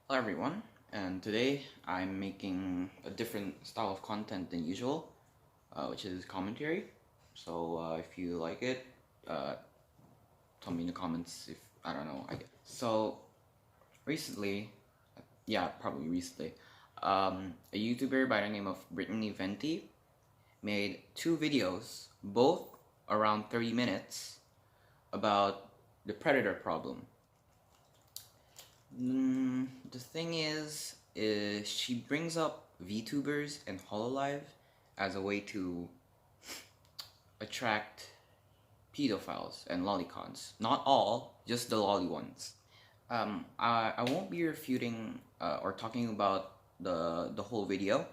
Hello everyone, and today I'm making a different style of content than usual, which is commentary. So if you like it, uh, tell me in the comments if, I don't know, I guess. So recently, yeah, probably recently, a YouTuber by the name of Brittany Venti made two videos, both around 30 minutes, about the predator problem. The thing is she brings up VTubers and Hololive as a way to attract pedophiles and lolicons. Not all, just the lolly ones. I won't be refuting or talking about the whole video.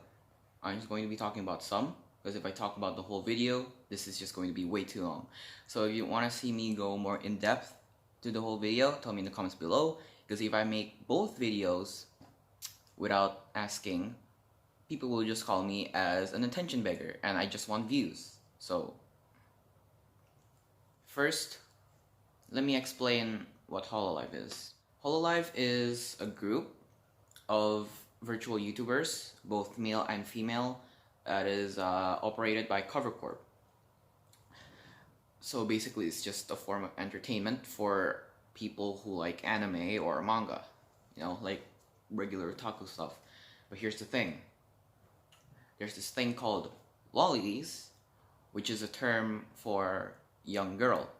I'm just going to be talking about some, because if I talk about the whole video, this is just going to be way too long. So if you want to see me go more in depth to the whole video, tell me in the comments below, because if I make both videos without asking, people will just call me as an attention beggar, and I just want views. So first, let me explain what Hololive is. Hololive is a group of virtual YouTubers, both male and female, that is operated by CoverCorp. So basically, it's just a form of entertainment for people who like anime or manga, like regular otaku stuff. But here's the thing. There's this thing called lollies, which is a term for young girl.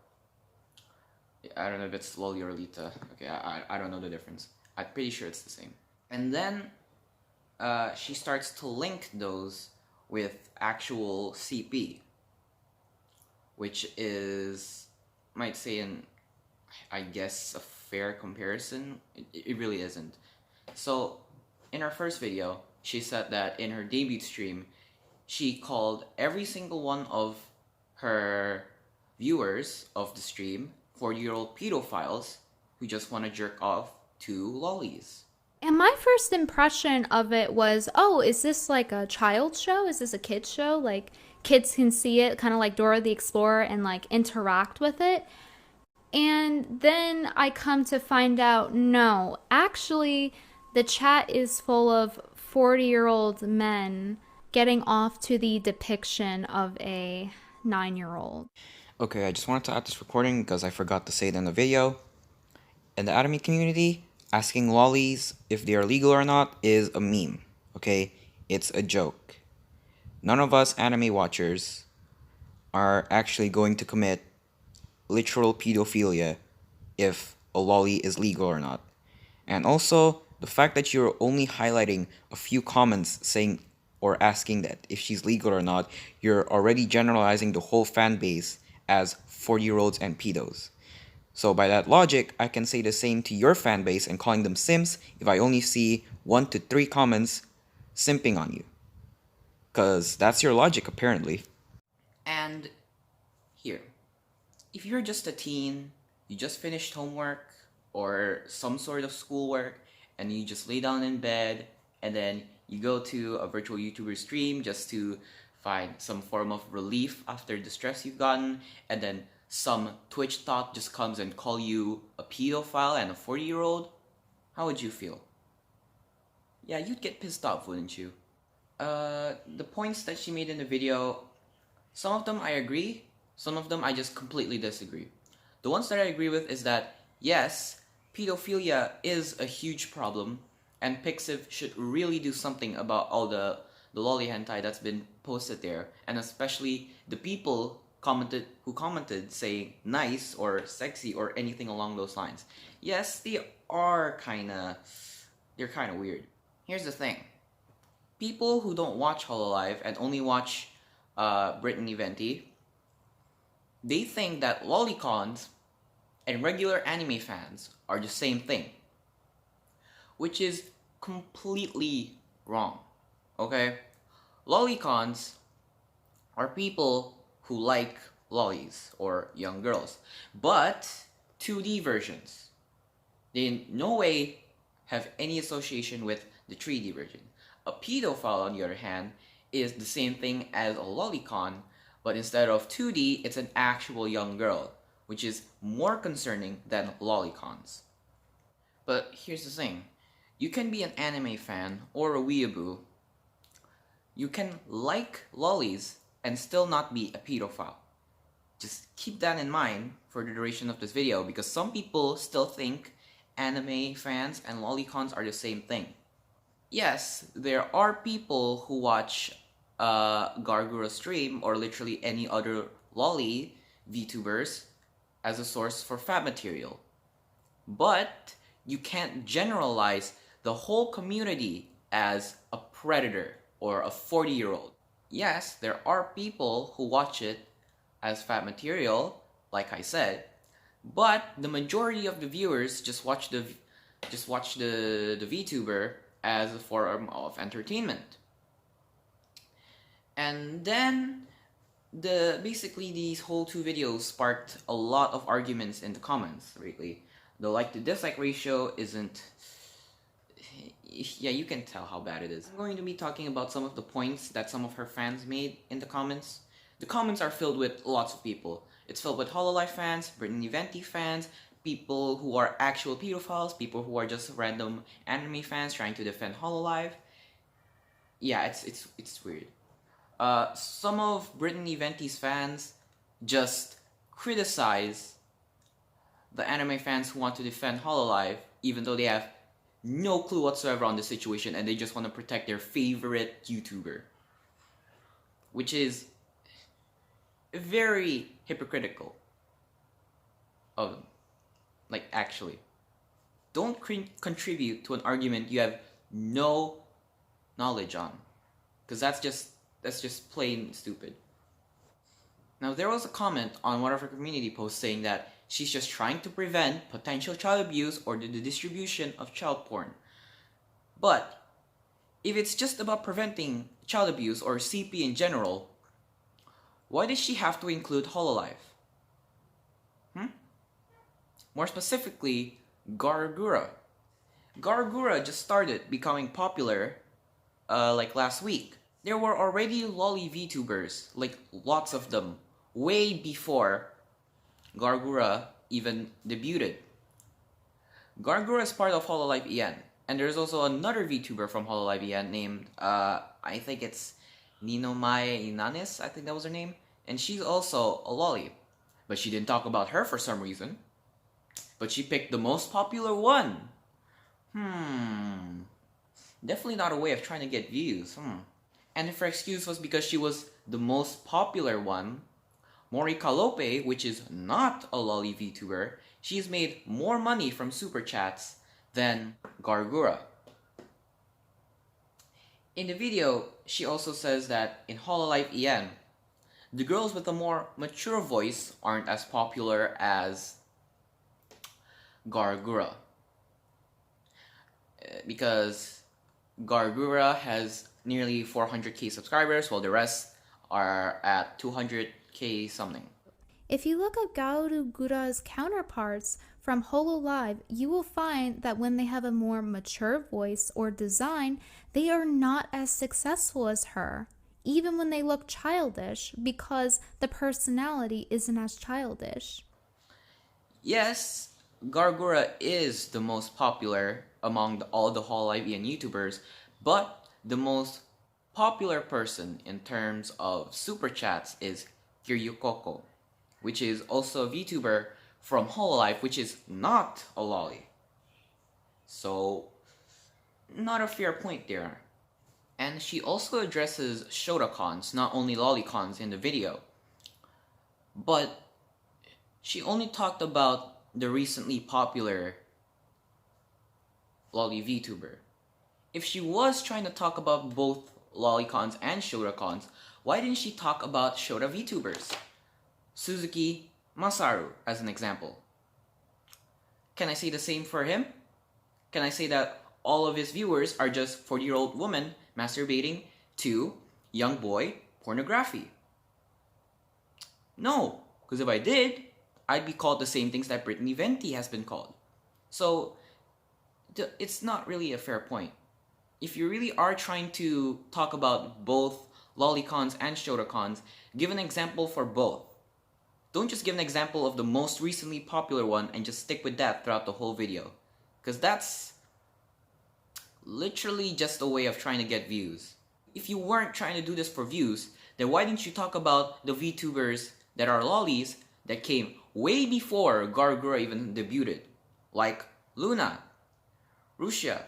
I don't know if it's lolly or lita. Okay, I don't know the difference. I'm pretty sure it's the same. And then she starts to link those with actual CP, which is, might say, I guess, a fair comparison. It really isn't. So, in our first video, she said that in her debut stream, she called every single one of her viewers of the stream 40-year-old pedophiles who just want to jerk off to lollies. And my first impression of it was, oh, is this like a child show? Is this a kids show? Like kids can see it, kind of like Dora the Explorer, and like interact with it. And then I come to find out, no, actually, the chat is full of 40-year-old men getting off to the depiction of a 9-year-old. Okay, I just wanted to add this recording because I forgot to say it in the video. In the anime community, asking lollies if they are legal or not is a meme, okay? It's a joke. None of us anime watchers are actually going to commit literal pedophilia if a lolly is legal or not. And also, the fact that you're only highlighting a few comments saying or asking that if she's legal or not, you're already generalizing the whole fan base as 40-year-olds and pedos. So by that logic, I can say the same to your fan base and calling them simps if I only see 1 to 3 comments simping on you. Because that's your logic, apparently. And here, if you're just a teen, you just finished homework or some sort of schoolwork, and you just lay down in bed, and then you go to a virtual YouTuber stream just to find some form of relief after the stress you've gotten, and then some Twitch thought just comes and call you a pedophile and a 40-year-old, how would you feel? Yeah, you'd get pissed off, wouldn't you? The points that she made in the video, some of them I agree, some of them I just completely disagree. The ones that I agree with is that, yes, pedophilia is a huge problem, and Pixiv should really do something about all the lolly hentai that's been posted there, and especially the people who commented saying nice or sexy or anything along those lines. Yes, they're kind of weird. Here's the thing. People who don't watch Hololive and only watch Brittany Venti, they think that lolicons and regular anime fans are the same thing, which is completely wrong, okay? Lolicons are people who like lollies or young girls, but 2D versions. They in no way have any association with the 3D version. A pedophile, on the other hand, is the same thing as a lolicon, but instead of 2D, it's an actual young girl, which is more concerning than lolicons. But here's the thing. You can be an anime fan or a weeaboo. You can like lollies and still not be a pedophile. Just keep that in mind for the duration of this video, because some people still think anime fans and lolicons are the same thing. Yes, there are people who watch Gargura stream or literally any other lolly VTubers as a source for fat material. But you can't generalize the whole community as a predator or a 40-year-old. Yes, there are people who watch it as fat material, like I said, but the majority of the viewers just watch the VTuber as a form of entertainment. And then basically these whole two videos sparked a lot of arguments in the comments, really. The like to dislike ratio isn't, yeah, you can tell how bad it is. I'm going to be talking about some of the points that some of her fans made in the comments. The comments are filled with lots of people. It's filled with Hololive fans, Brittany Venti fans, people who are actual pedophiles, people who are just random anime fans trying to defend Hololive. Yeah, it's weird. Some of Brittany Venti's fans just criticize the anime fans who want to defend Hololive, even though they have no clue whatsoever on the situation and they just want to protect their favorite YouTuber. Which is very hypocritical of them. Like, actually. Don't contribute to an argument you have no knowledge on. Because that's just plain stupid. Now, there was a comment on one of her community posts saying that she's just trying to prevent potential child abuse or the distribution of child porn. But if it's just about preventing child abuse or CP in general, why does she have to include Hololive? More specifically, Gargura. Gargura just started becoming popular like last week. There were already lolly VTubers, like lots of them, way before Gargura even debuted. Gargura is part of Hololive EN, and there's also another VTuber from Hololive EN named, I think it's Ninomai Inanis, I think that was her name, and she's also a lolly. But she didn't talk about her for some reason. But she picked the most popular one. Definitely not a way of trying to get views. And if her excuse was because she was the most popular one, Morika Lope, which is not a lolly VTuber, she's made more money from super chats than Gargura. In the video, she also says that in Hololive EN, the girls with a more mature voice aren't as popular as Gargura. Because Gargura has nearly 400k subscribers, while the rest are at 200k something. If you look up Gargura's counterparts from Hololive, you will find that when they have a more mature voice or design, they are not as successful as her, even when they look childish, because the personality isn't as childish. Yes, Gargura is the most popular among all the Hololive EN YouTubers, but the most popular person in terms of super chats is Kiryukoko, which is also a VTuber from Hololive, which is not a lolly. So, not a fair point there. And she also addresses shotacons, not only lollicons, in the video. But she only talked about the recently popular lolly VTuber. If she was trying to talk about both lollicons and shotacons, why didn't she talk about shota VTubers? Suzuki Masaru, as an example. Can I say the same for him? Can I say that all of his viewers are just 40-year-old women masturbating to young boy pornography? No, because if I did, I'd be called the same things that Brittany Venti has been called. So, it's not really a fair point. If you really are trying to talk about both lollicons and shotacons, give an example for both. Don't just give an example of the most recently popular one and just stick with that throughout the whole video. Because that's literally just a way of trying to get views. If you weren't trying to do this for views, then why didn't you talk about the VTubers that are lollies that came way before Gargura even debuted? Like Luna, Rusia,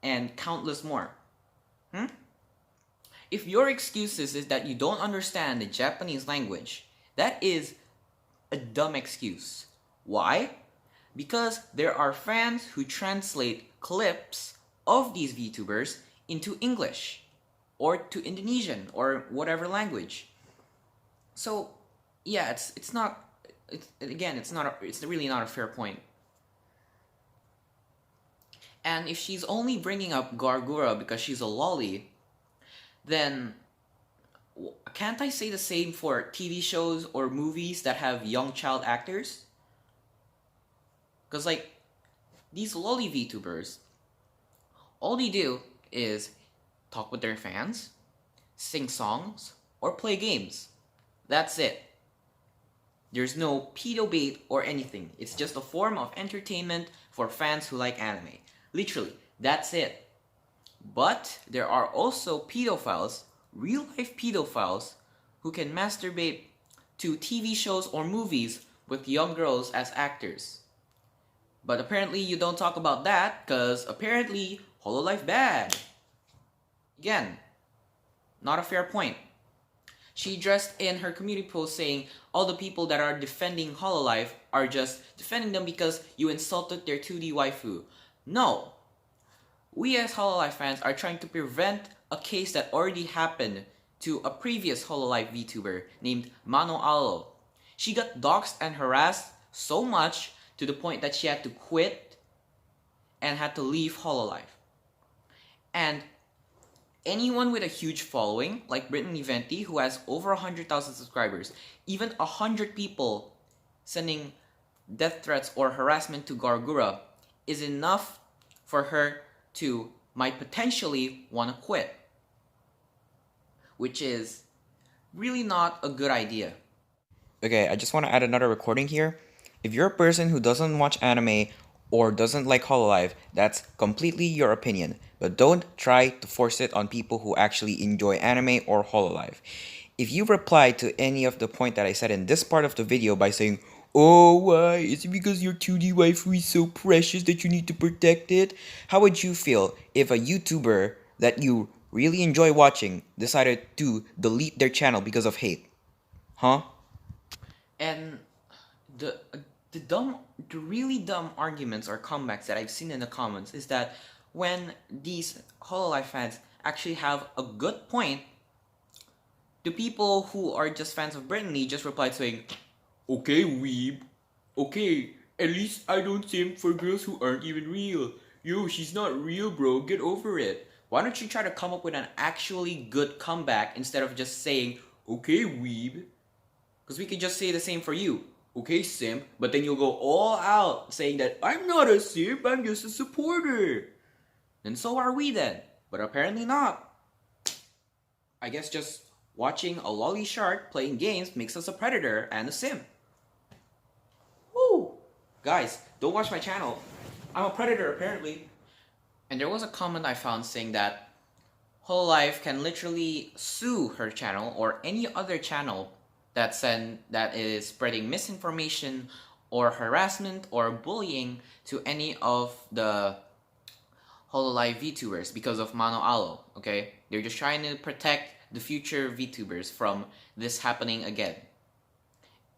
and countless more. If your excuses is that you don't understand the Japanese language, that is a dumb excuse. Why? Because there are fans who translate clips of these VTubers into English or to Indonesian or whatever language. So yeah, it's really not a fair point. And if she's only bringing up Gargura because she's a lolly, then can't I say the same for TV shows or movies that have young child actors? Because, like, these lolly VTubers, all they do is talk with their fans, sing songs, or play games. That's it. There's no pedo bait or anything. It's just a form of entertainment for fans who like anime. Literally, that's it. But there are also pedophiles, real-life pedophiles, who can masturbate to TV shows or movies with young girls as actors. But apparently you don't talk about that, because apparently Hololive bad. Again, not a fair point. She addressed in her community post saying all the people that are defending Hololive are just defending them because you insulted their 2D waifu. No. We as Hololive fans are trying to prevent a case that already happened to a previous Hololive VTuber named Mano Alo. She got doxxed and harassed so much to the point that she had to quit and had to leave Hololive. And anyone with a huge following, like Brittany Venti, who has over 100,000 subscribers, even 100 people sending death threats or harassment to Gargura is enough for her to might potentially want to quit. Which is really not a good idea. Okay, I just want to add another recording here. If you're a person who doesn't watch anime or doesn't like Hololive, that's completely your opinion. But don't try to force it on people who actually enjoy anime or Hololive. If you reply to any of the point that I said in this part of the video by saying, "Oh, why? Is it because your 2D waifu is so precious that you need to protect it?" How would you feel if a YouTuber that you really enjoy watching decided to delete their channel because of hate? Huh? And the really dumb arguments or comebacks that I've seen in the comments is that when these Hololive fans actually have a good point, the people who are just fans of Brittany just replied saying, "Okay, weeb. Okay, at least I don't simp for girls who aren't even real. Yo, she's not real, bro. Get over it." Why don't you try to come up with an actually good comeback instead of just saying, "Okay, weeb"? Because we could just say the same for you. "Okay, simp," but then you'll go all out saying that I'm not a simp, I'm just a supporter. And so are we then. But apparently not. I guess just watching a lolly shark playing games makes us a predator and a simp. Woo! Guys, don't watch my channel. I'm a predator apparently. And there was a comment I found saying that Hololive can literally sue her channel or any other channel that is spreading misinformation or harassment or bullying to any of the Hololive VTubers because of Mano Alo, okay? They're just trying to protect the future VTubers from this happening again.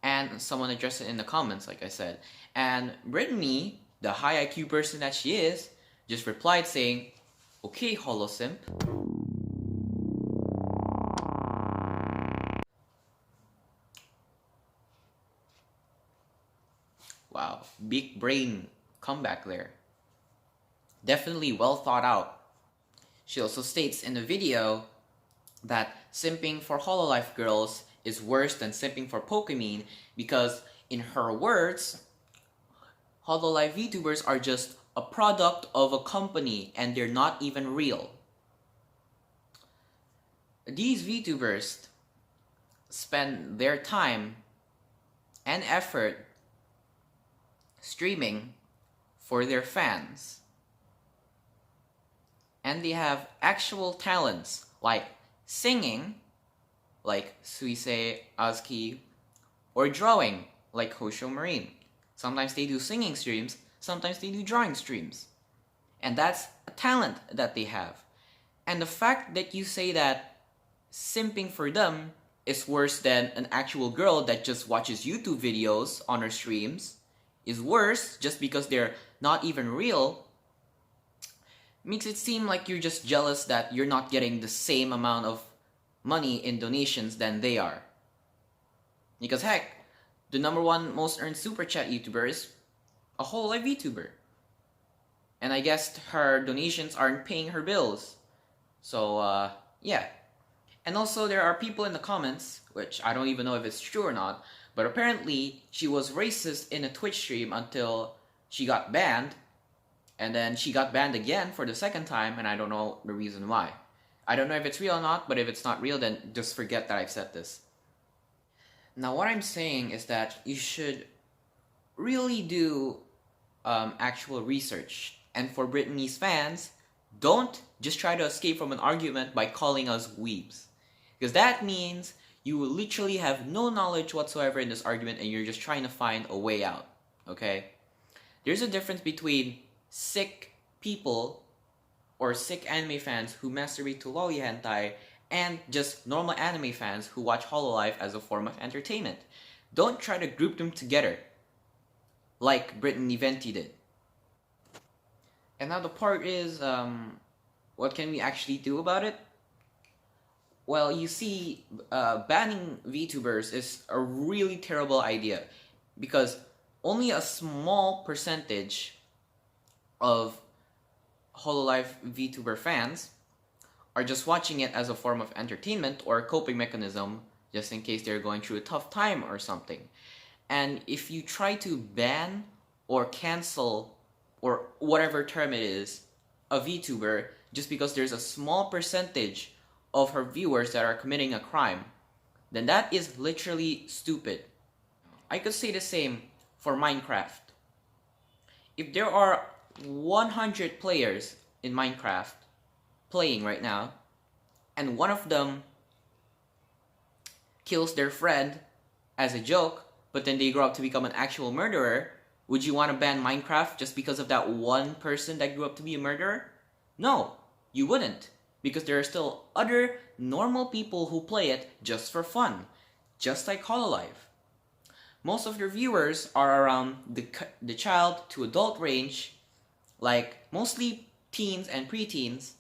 And someone addressed it in the comments, like I said. And Brittany, the high IQ person that she is, just replied saying, "Okay, Holosimp." Wow, big brain comeback there. Definitely well thought out. She also states in the video that simping for Hololive girls is worse than simping for Pokemon because, in her words, Hololive VTubers are just a product of a company and they're not even real. These VTubers spend their time and effort streaming for their fans. and they have actual talents like singing, like Suise Azuki, or drawing, like Hosho Marine. Sometimes they do singing streams, sometimes they do drawing streams. And that's a talent that they have. And the fact that you say that simping for them is worse than an actual girl that just watches YouTube videos on her streams is worse just because they're not even real, makes it seem like you're just jealous that you're not getting the same amount of money in donations than they are. Because heck, the #1 most earned super chat YouTuber is a Hololive Vtuber. And I guess her donations aren't paying her bills. So, yeah. And also, there are people in the comments, which I don't even know if it's true or not, but apparently she was racist in a Twitch stream until she got banned, and then she got banned again for the second time, and I don't know the reason why. I don't know if it's real or not, but if it's not real, then just forget that I've said this. Now, what I'm saying is that you should really do actual research. And for Brittany's fans, don't just try to escape from an argument by calling us weebs. Because that means you will literally have no knowledge whatsoever in this argument and you're just trying to find a way out. Okay? There's a difference between sick people or sick anime fans who masturbate to loli hentai and just normal anime fans who watch Hololive as a form of entertainment. Don't try to group them together like Brittany Venti did. And now the part is, what can we actually do about it? Well, you see, banning VTubers is a really terrible idea because only a small percentage of Hololive VTuber fans are just watching it as a form of entertainment or a coping mechanism just in case they're going through a tough time or something. And if you try to ban or cancel or whatever term it is, a VTuber, just because there's a small percentage of her viewers that are committing a crime, then that is literally stupid. I could say the same for Minecraft. If there are 100 players in Minecraft playing right now, and one of them kills their friend as a joke, but then they grow up to become an actual murderer, would you want to ban Minecraft just because of that one person that grew up to be a murderer? No, you wouldn't. Because there are still other normal people who play it just for fun. Just like Hololive. Most of your viewers are around the child to adult range, like mostly teens and preteens.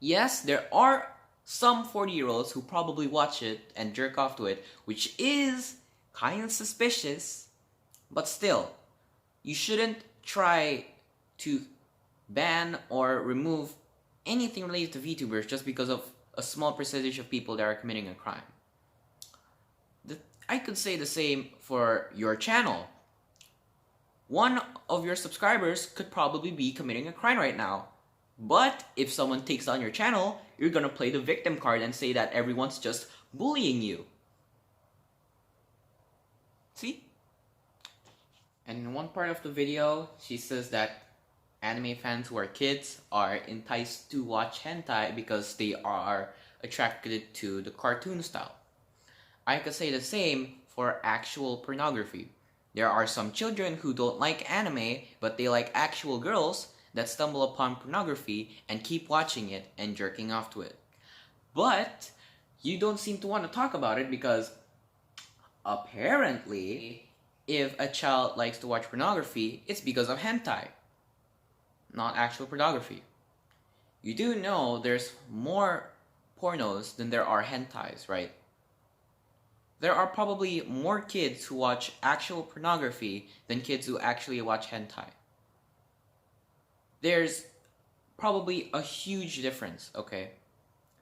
Yes, there are some 40-year-olds who probably watch it and jerk off to it, which is kind of suspicious. But still, you shouldn't try to ban or remove anything related to VTubers just because of a small percentage of people that are committing a crime. I could say the same for your channel. One of your subscribers could probably be committing a crime right now. But if someone takes on your channel, you're gonna play the victim card and say that everyone's just bullying you. See? And in one part of the video, she says that anime fans who are kids are enticed to watch hentai because they are attracted to the cartoon style. I could say the same for actual pornography. There are some children who don't like anime, but they like actual girls that stumble upon pornography and keep watching it and jerking off to it. But you don't seem to want to talk about it because apparently if a child likes to watch pornography, it's because of hentai, not actual pornography. You do know there's more pornos than there are hentais, right? There are probably more kids who watch actual pornography than kids who actually watch hentai. There's probably a huge difference, okay?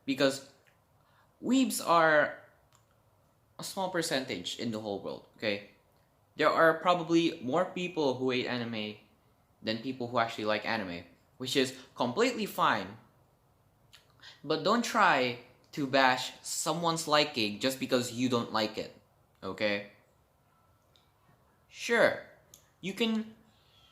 Because weebs are a small percentage in the whole world, okay? There are probably more people who hate anime than people who actually like anime, which is completely fine. But don't try to bash someone's liking just because you don't like it, okay? Sure, you can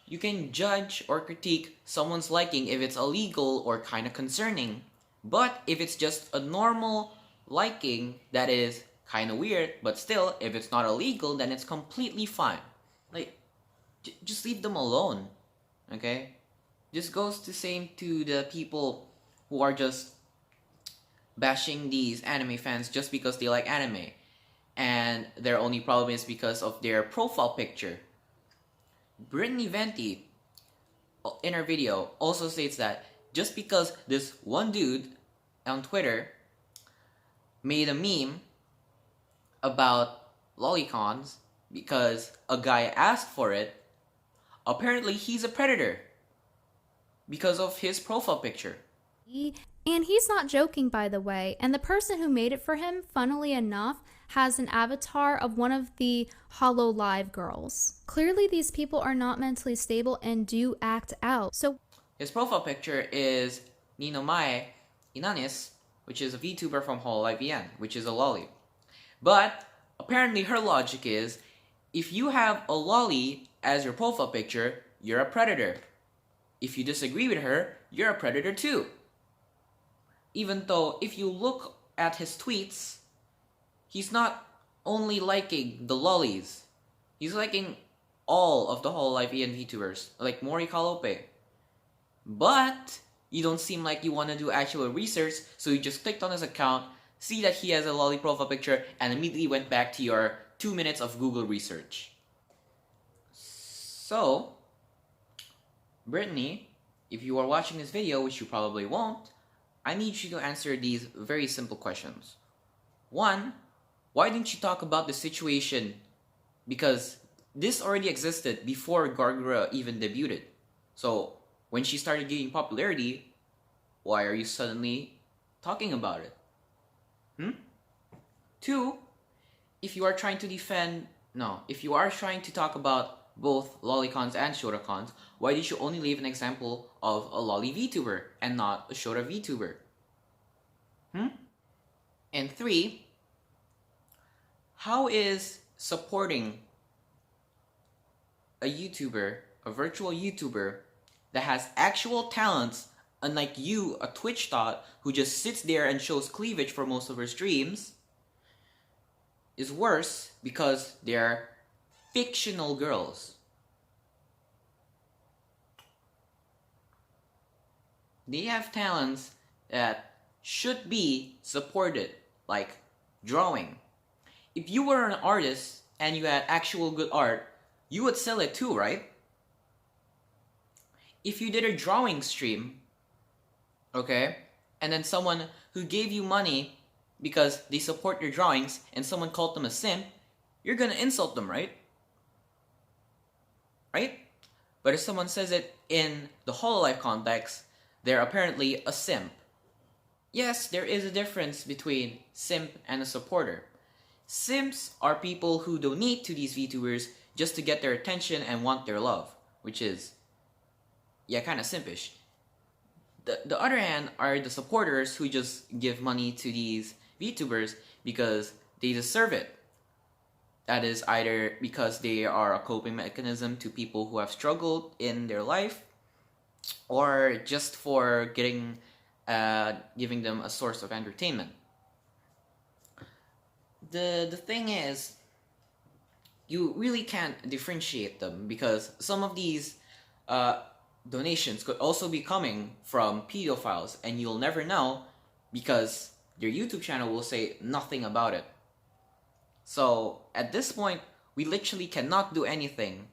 You can judge or critique someone's liking if it's illegal or kind of concerning. But if it's just a normal liking that is kind of weird, but still, if it's not illegal, then it's completely fine. Like, just leave them alone, okay? This goes the same to the people who are just bashing these anime fans just because they like anime, and their only problem is because of their profile picture. Brittany Venti, in her video, also states that just because this one dude on Twitter made a meme about lolicons because a guy asked for it, apparently he's a predator because of his profile picture. And he's not joking, by the way. And the person who made it for him, funnily enough, has an avatar of one of the Hololive girls. Clearly, these people are not mentally stable and do act out. So, his profile picture is Ninomiae Inanis, which is a VTuber from Hololive, which is a lolly. But apparently her logic is, if you have a lolly as your profile picture, you're a predator. If you disagree with her, you're a predator too. Even though if you look at his tweets, he's not only liking the lollies, he's liking all of the Hololive VTubers, like Mori Kalope. But you don't seem like you want to do actual research, so you just clicked on his account, see that he has a lolly profile picture, and immediately went back to your 2 minutes of Google research. So, Brittany, if you are watching this video, which you probably won't, I need you to answer these very simple questions. 1, why didn't you talk about the situation? Because this already existed before Gargura even debuted. So, when she started gaining popularity, why are you suddenly talking about it? 2, if you are trying to talk about both lolicons and shouldacons, why did you only leave an example of a lolly VTuber and not a shouda VTuber? And 3, how is supporting a YouTuber, a virtual YouTuber, that has actual talents, unlike you, a Twitch thought, who just sits there and shows cleavage for most of her streams, is worse because they're fictional girls? They have talents that should be supported, like drawing. If you were an artist and you had actual good art, you would sell it too, right? If you did a drawing stream, okay, and then someone who gave you money because they support your drawings and someone called them a simp, you're gonna insult them, right? Right? But if someone says it in the Hololive context, they're apparently a simp. Yes, there is a difference between simp and a supporter. Simps are people who donate to these VTubers just to get their attention and want their love, which is, kind of simpish. The other hand are the supporters who just give money to these VTubers because they deserve it. That is either because they are a coping mechanism to people who have struggled in their life, or just for giving them a source of entertainment. The thing is, you really can't differentiate them because some of these donations could also be coming from pedophiles, and you'll never know because their YouTube channel will say nothing about it. So at this point, we literally cannot do anything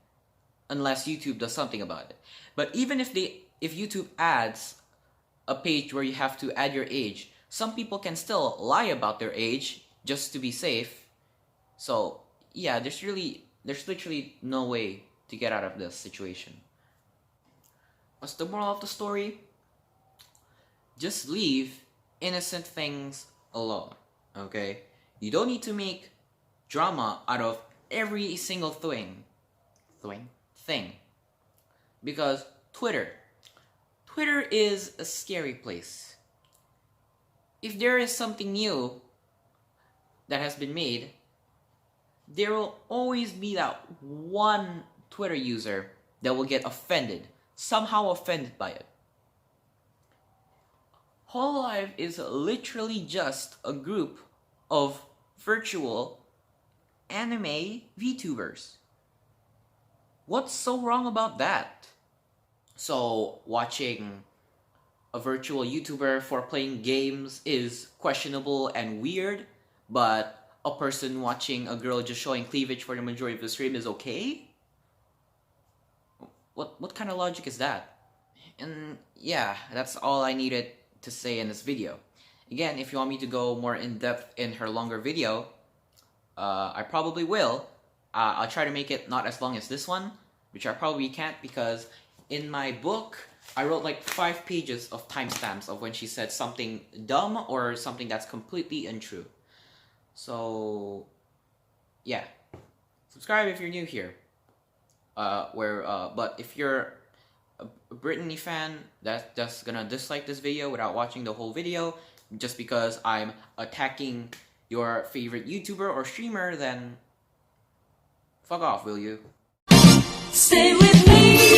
unless YouTube does something about it. But even if YouTube adds a page where you have to add your age, some people can still lie about their age just to be safe. So yeah, there's literally no way to get out of this situation. What's the moral of the story? Just leave innocent things alone, okay? You don't need to make drama out of every single thing. Because Twitter is a scary place. If there is something new that has been made, there will always be that one Twitter user that will get offended, somehow offended by it. Hololive is literally just a group of virtual anime VTubers. What's so wrong about that? So, watching a virtual YouTuber for playing games is questionable and weird, but a person watching a girl just showing cleavage for the majority of the stream is okay? What kind of logic is that? And yeah, that's all I needed to say in this video. Again, if you want me to go more in depth in her longer video, I probably will. I'll try to make it not as long as this one, which I probably can't because in my book, I wrote like 5 pages of timestamps of when she said something dumb or something that's completely untrue. So, yeah. Subscribe if you're new here. But if you're a Brittany fan that's just gonna dislike this video without watching the whole video just because I'm attacking your favorite YouTuber or streamer, then fuck off, will you? Stay with me.